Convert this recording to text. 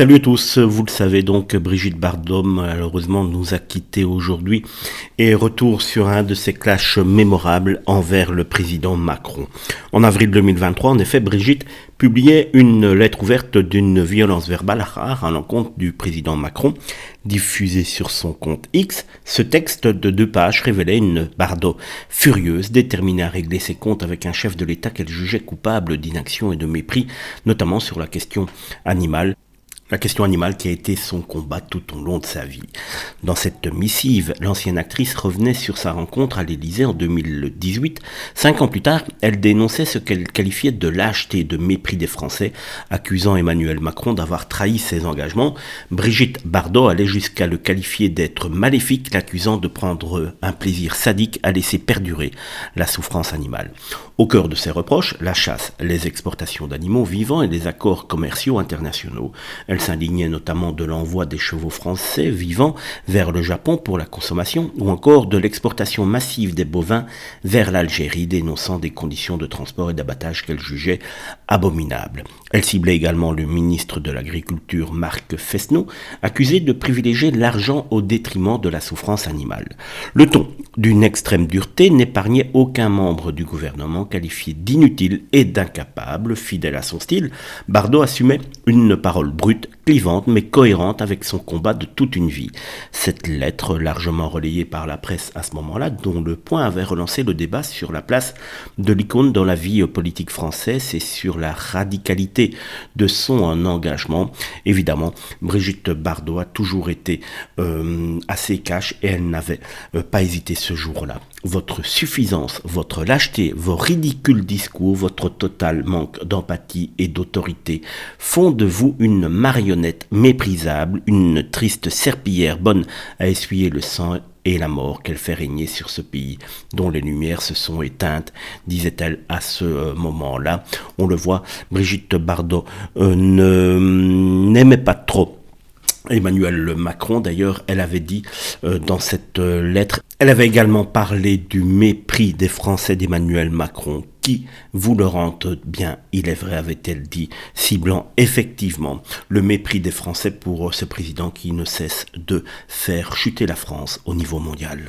Salut à tous, vous le savez donc, Brigitte Bardot malheureusement nous a quittés aujourd'hui et retour sur un de ses clashs mémorables envers le président Macron. En avril 2023, en effet, Brigitte publiait une lettre ouverte d'une violence verbale rare à l'encontre du président Macron. Diffusé sur son compte X, ce texte de 2 pages révélait une Bardot furieuse, déterminée à régler ses comptes avec un chef de l'État qu'elle jugeait coupable d'inaction et de mépris, notamment sur la question animale. La question animale qui a été son combat tout au long de sa vie. Dans cette missive, l'ancienne actrice revenait sur sa rencontre à l'Élysée en 2018. 5 ans plus tard, elle dénonçait ce qu'elle qualifiait de lâcheté et de mépris des Français, accusant Emmanuel Macron d'avoir trahi ses engagements. Brigitte Bardot allait jusqu'à le qualifier d'être maléfique, l'accusant de prendre un plaisir sadique à laisser perdurer la souffrance animale. Au cœur de ses reproches, la chasse, les exportations d'animaux vivants et les accords commerciaux internationaux. Elle s'indignait notamment de l'envoi des chevaux français vivants vers le Japon pour la consommation ou encore de l'exportation massive des bovins vers l'Algérie, dénonçant des conditions de transport et d'abattage qu'elle jugeait abominables. Elle ciblait également le ministre de l'Agriculture Marc Fesneau, accusé de privilégier l'argent au détriment de la souffrance animale. Le ton d'une extrême dureté n'épargnait aucun membre du gouvernement, qualifié d'inutile et d'incapable. Fidèle à son style, Bardot assumait une parole brute, clivante mais cohérente avec son combat de toute une vie. Cette lettre, largement relayée par la presse à ce moment-là, dont Le Point avait relancé le débat sur la place de l'icône dans la vie politique française et sur la radicalité de son engagement. Évidemment, Brigitte Bardot a toujours été assez cash et elle n'avait pas hésité ce jour-là. Votre suffisance, votre lâcheté, vos ridicules discours, votre total manque d'empathie et d'autorité font de vous une marionnette méprisable, une triste serpillière bonne à essuyer le sang et la mort qu'elle fait régner sur ce pays dont les lumières se sont éteintes, disait-elle à ce moment-là. On le voit, Brigitte Bardot n'aimait pas trop Emmanuel Macron. D'ailleurs, elle avait dit dans cette lettre, elle avait également parlé du mépris des Français d'Emmanuel Macron, qui vous le rendent bien, il est vrai, avait-elle dit, ciblant effectivement le mépris des Français pour ce président qui ne cesse de faire chuter la France au niveau mondial.